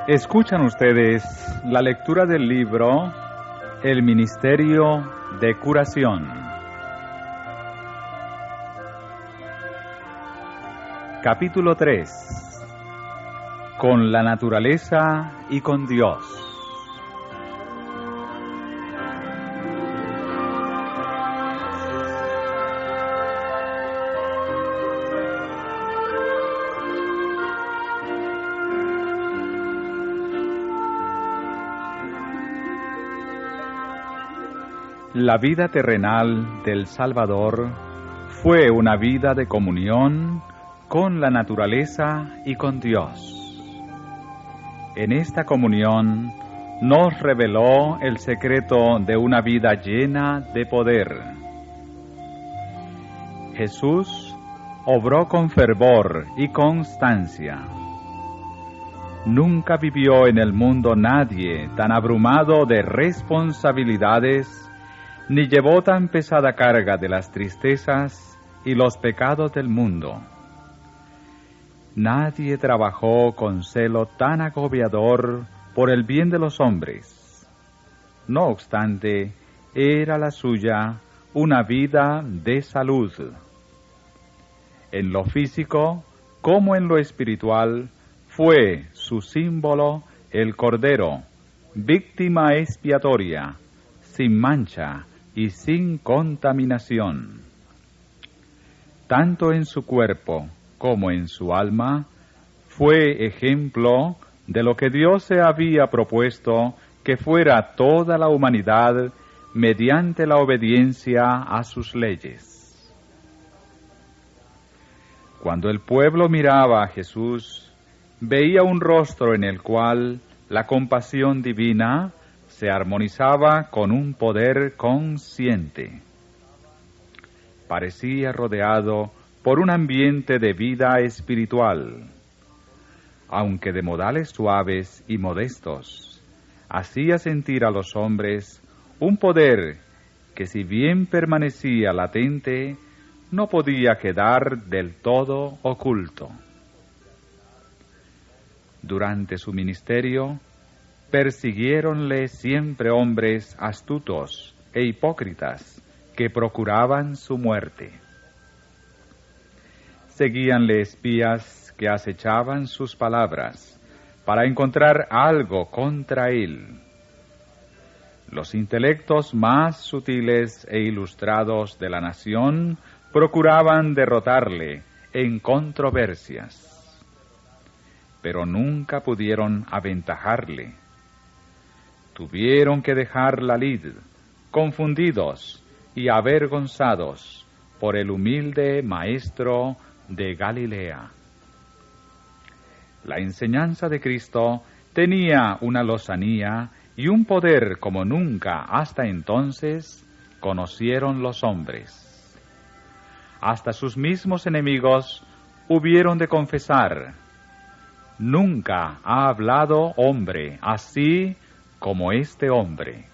Escuchan ustedes la lectura del libro El Ministerio de Curación. Capítulo 3. Con la naturaleza y con Dios. La vida terrenal del Salvador fue una vida de comunión con la naturaleza y con Dios. En esta comunión nos reveló el secreto de una vida llena de poder. Jesús obró con fervor y constancia. Nunca vivió en el mundo nadie tan abrumado de responsabilidades, ni llevó tan pesada carga de las tristezas y los pecados del mundo. Nadie trabajó con celo tan agobiador por el bien de los hombres. No obstante, era la suya una vida de salud. En lo físico, como en lo espiritual, fue su símbolo el Cordero, víctima expiatoria, sin mancha y sin contaminación. Tanto en su cuerpo como en su alma, fue ejemplo de lo que Dios se había propuesto que fuera toda la humanidad mediante la obediencia a sus leyes. Cuando el pueblo miraba a Jesús, veía un rostro en el cual la compasión divina se armonizaba con un poder consciente. Parecía rodeado por un ambiente de vida espiritual. Aunque de modales suaves y modestos, hacía sentir a los hombres un poder que, si bien permanecía latente, no podía quedar del todo oculto. Durante su ministerio, persiguiéronle siempre hombres astutos e hipócritas que procuraban su muerte. Seguíanle espías que acechaban sus palabras para encontrar algo contra él. Los intelectos más sutiles e ilustrados de la nación procuraban derrotarle en controversias, pero nunca pudieron aventajarle. Tuvieron que dejar la lid, confundidos y avergonzados por el humilde maestro de Galilea. La enseñanza de Cristo tenía una lozanía y un poder como nunca hasta entonces conocieron los hombres. Hasta sus mismos enemigos hubieron de confesar: nunca ha hablado hombre así como este hombre.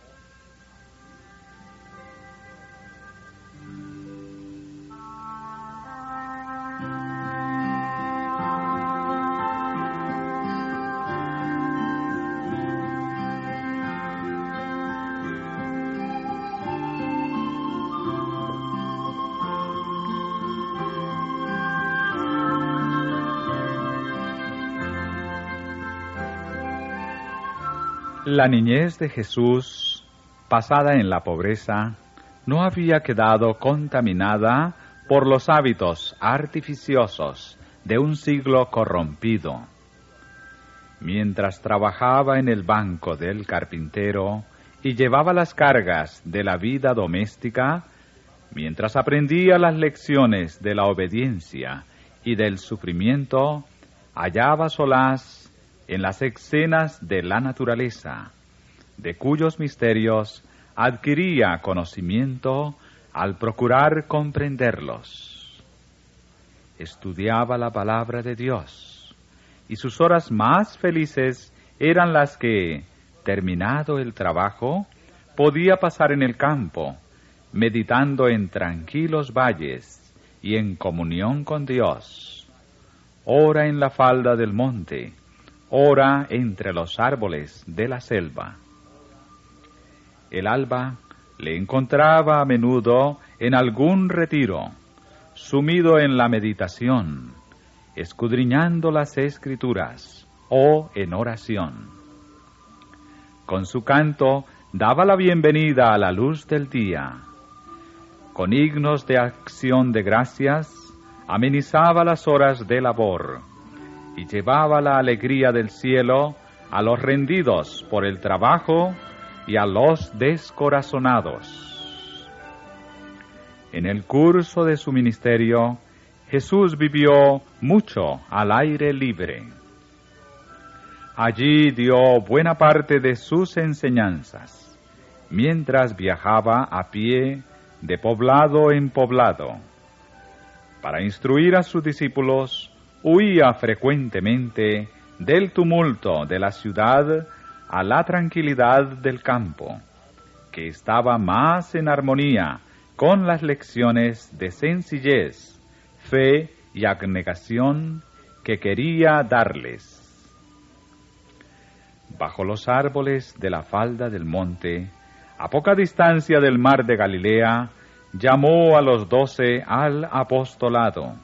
La niñez de Jesús, pasada en la pobreza, no había quedado contaminada por los hábitos artificiosos de un siglo corrompido. Mientras trabajaba en el banco del carpintero y llevaba las cargas de la vida doméstica, mientras aprendía las lecciones de la obediencia y del sufrimiento, hallaba solaz en las escenas de la naturaleza, de cuyos misterios adquiría conocimiento al procurar comprenderlos. Estudiaba la palabra de Dios, y sus horas más felices eran las que, terminado el trabajo, podía pasar en el campo, meditando en tranquilos valles y en comunión con Dios, ora en la falda del monte, ora entre los árboles de la selva. El alba le encontraba a menudo en algún retiro, sumido en la meditación, escudriñando las Escrituras o en oración. Con su canto daba la bienvenida a la luz del día. Con himnos de acción de gracias, amenizaba las horas de labor y llevaba la alegría del cielo a los rendidos por el trabajo y a los descorazonados. En el curso de su ministerio, Jesús vivió mucho al aire libre. Allí dio buena parte de sus enseñanzas, mientras viajaba a pie de poblado en poblado. Para instruir a sus discípulos, huía frecuentemente del tumulto de la ciudad a la tranquilidad del campo, que estaba más en armonía con las lecciones de sencillez, fe y abnegación que quería darles. Bajo los árboles de la falda del monte, a poca distancia del mar de Galilea, llamó a los 12 al apostolado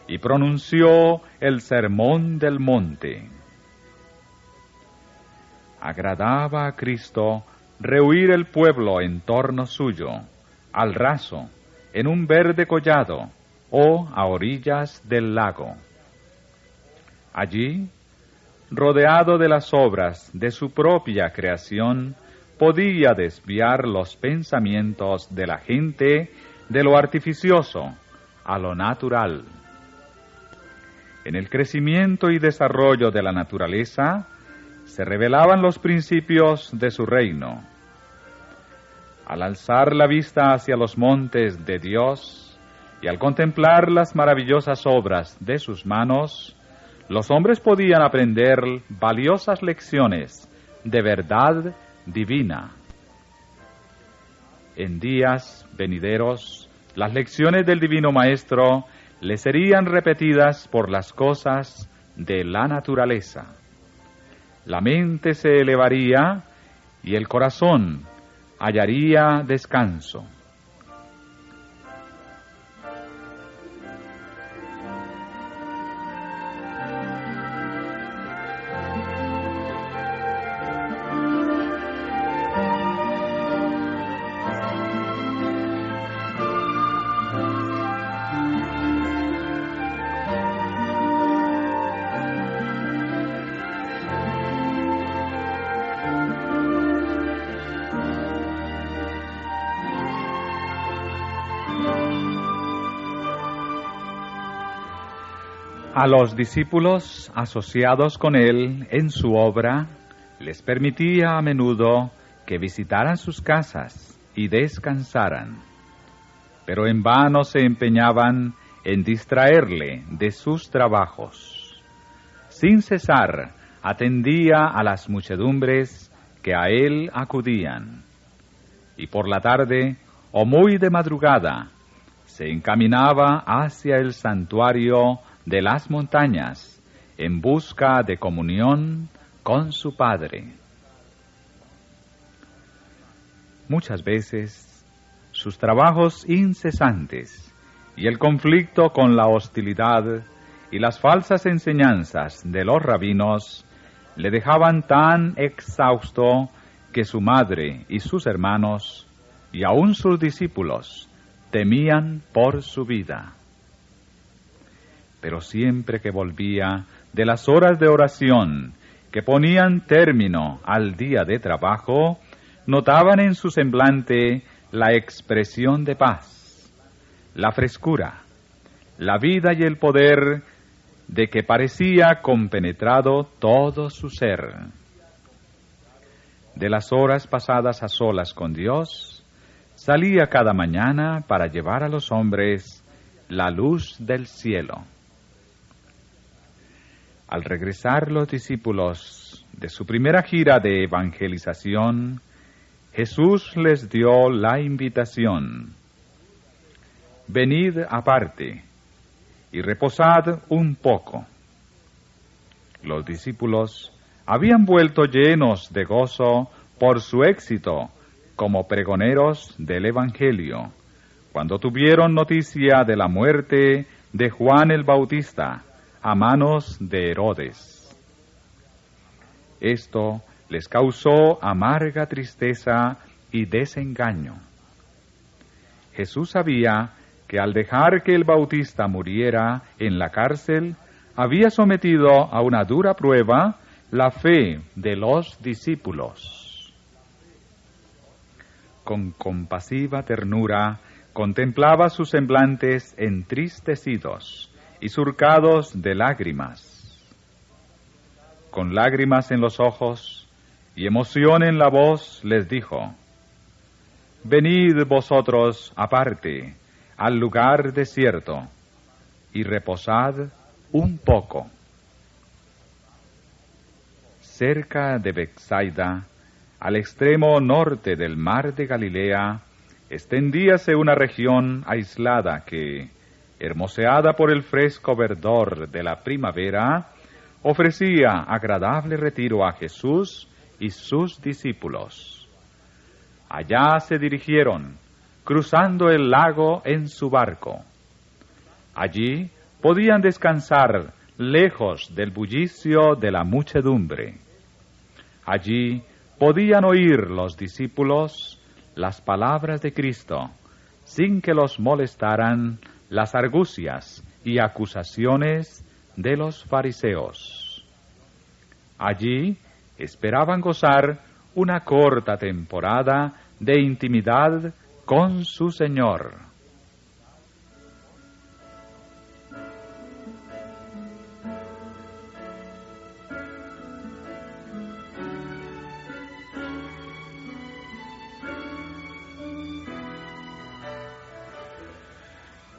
y pronunció el sermón del monte. Agradaba a Cristo rehuir el pueblo en torno suyo, al raso, en un verde collado o a orillas del lago. Allí, rodeado de las obras de su propia creación, podía desviar los pensamientos de la gente de lo artificioso a lo natural. En el crecimiento y desarrollo de la naturaleza se revelaban los principios de su reino. Al alzar la vista hacia los montes de Dios y al contemplar las maravillosas obras de sus manos, los hombres podían aprender valiosas lecciones de verdad divina. En días venideros, las lecciones del Divino Maestro le serían repetidas por las cosas de la naturaleza. La mente se elevaría y el corazón hallaría descanso. A los discípulos asociados con él en su obra, les permitía a menudo que visitaran sus casas y descansaran, pero en vano se empeñaban en distraerle de sus trabajos. Sin cesar, atendía a las muchedumbres que a él acudían, y por la tarde, o muy de madrugada, se encaminaba hacia el santuario de las montañas, en busca de comunión con su Padre. Muchas veces, sus trabajos incesantes y el conflicto con la hostilidad y las falsas enseñanzas de los rabinos le dejaban tan exhausto que su madre y sus hermanos, y aun sus discípulos, temían por su vida. Pero siempre que volvía de las horas de oración que ponían término al día de trabajo, notaban en su semblante la expresión de paz, la frescura, la vida y el poder de que parecía compenetrado todo su ser. De las horas pasadas a solas con Dios, salía cada mañana para llevar a los hombres la luz del cielo. Al regresar los discípulos de su primera gira de evangelización, Jesús les dio la invitación: venid aparte y reposad un poco. Los discípulos habían vuelto llenos de gozo por su éxito como pregoneros del Evangelio, cuando tuvieron noticia de la muerte de Juan el Bautista a manos de Herodes. Esto les causó amarga tristeza y desengaño. Jesús sabía que al dejar que el Bautista muriera en la cárcel, había sometido a una dura prueba la fe de los discípulos. Con compasiva ternura contemplaba sus semblantes entristecidos y surcados de lágrimas. Con lágrimas en los ojos y emoción en la voz les dijo: «Venid vosotros aparte, al lugar desierto, y reposad un poco». Cerca de Betsaida, al extremo norte del mar de Galilea, extendíase una región aislada que, hermoseada por el fresco verdor de la primavera, ofrecía agradable retiro a Jesús y sus discípulos. Allá se dirigieron, cruzando el lago en su barco. Allí podían descansar lejos del bullicio de la muchedumbre. Allí podían oír los discípulos las palabras de Cristo, sin que los molestaran las argucias y acusaciones de los fariseos. Allí esperaban gozar una corta temporada de intimidad con su Señor.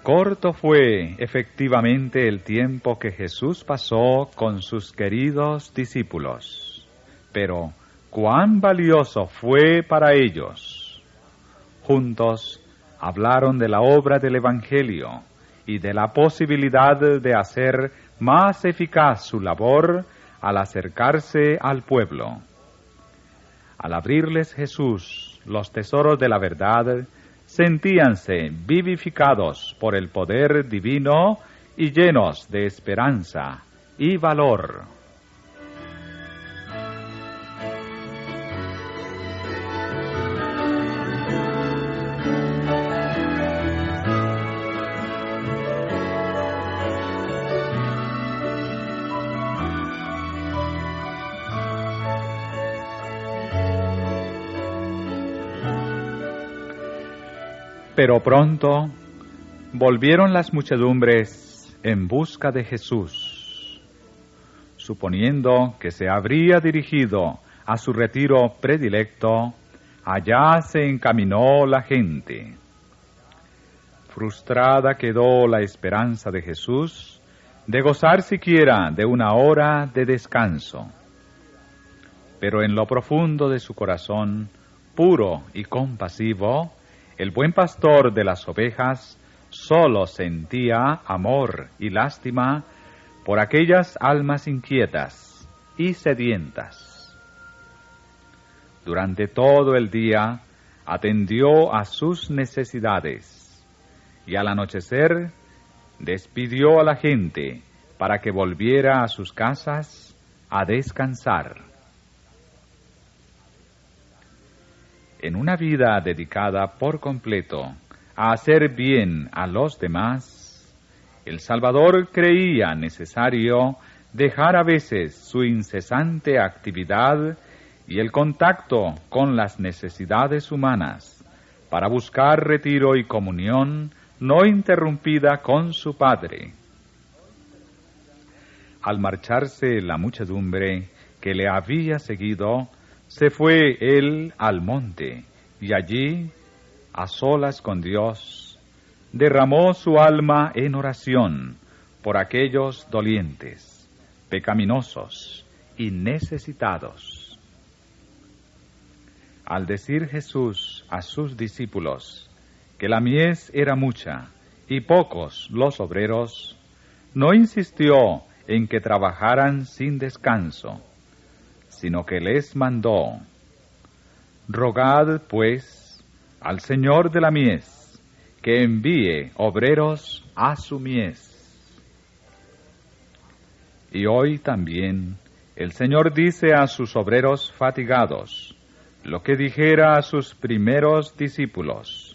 Corto fue efectivamente el tiempo que Jesús pasó con sus queridos discípulos, pero cuán valioso fue para ellos. Juntos hablaron de la obra del Evangelio y de la posibilidad de hacer más eficaz su labor al acercarse al pueblo. Al abrirles Jesús los tesoros de la verdad, sentíanse vivificados por el poder divino y llenos de esperanza y valor. Pero pronto volvieron las muchedumbres en busca de Jesús. Suponiendo que se habría dirigido a su retiro predilecto, allá se encaminó la gente. Frustrada quedó la esperanza de Jesús de gozar siquiera de una hora de descanso. Pero en lo profundo de su corazón, puro y compasivo, el buen pastor de las ovejas solo sentía amor y lástima por aquellas almas inquietas y sedientas. Durante todo el día atendió a sus necesidades y al anochecer despidió a la gente para que volviera a sus casas a descansar. En una vida dedicada por completo a hacer bien a los demás, el Salvador creía necesario dejar a veces su incesante actividad y el contacto con las necesidades humanas para buscar retiro y comunión no interrumpida con su Padre. Al marcharse la muchedumbre que le había seguido, se fue él al monte, y allí, a solas con Dios, derramó su alma en oración por aquellos dolientes, pecaminosos y necesitados. Al decir Jesús a sus discípulos que la mies era mucha y pocos los obreros, no insistió en que trabajaran sin descanso. sino que les mandó: Rogad, pues, al Señor de la mies, que envíe obreros a su mies. Y hoy también el Señor dice a sus obreros fatigados lo que dijera a sus primeros discípulos: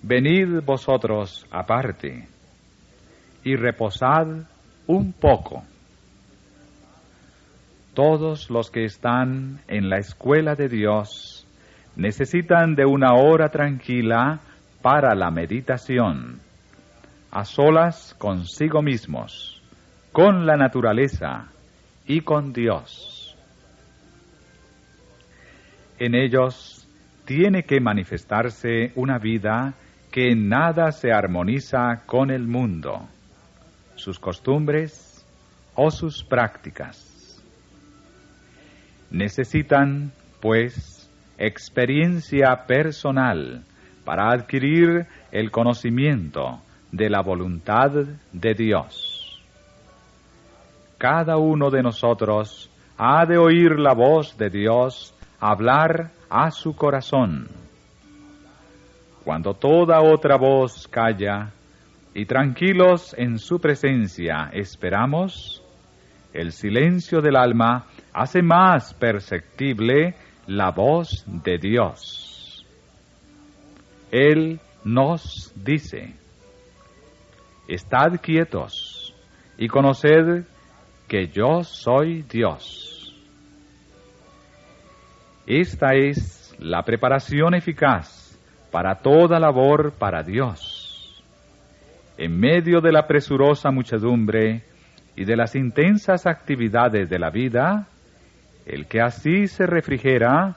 Venid vosotros aparte y reposad un poco. Todos los que están en la escuela de Dios necesitan de una hora tranquila para la meditación, a solas consigo mismos, con la naturaleza y con Dios. En ellos tiene que manifestarse una vida que en nada se armoniza con el mundo, sus costumbres o sus prácticas. Necesitan, pues, experiencia personal para adquirir el conocimiento de la voluntad de Dios. Cada uno de nosotros ha de oír la voz de Dios hablar a su corazón. Cuando toda otra voz calla y tranquilos en su presencia esperamos, el silencio del alma hace más perceptible la voz de Dios. Él nos dice: Estad quietos y conoced que yo soy Dios. Esta es la preparación eficaz para toda labor para Dios. En medio de la presurosa muchedumbre y de las intensas actividades de la vida, el que así se refrigera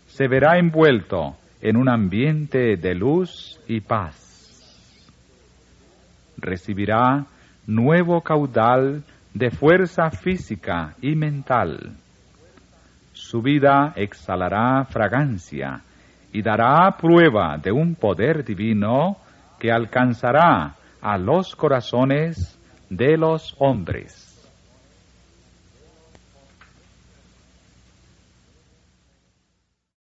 se verá envuelto en un ambiente de luz y paz. Recibirá nuevo caudal de fuerza física y mental. Su vida exhalará fragancia y dará prueba de un poder divino que alcanzará a los corazones de los hombres.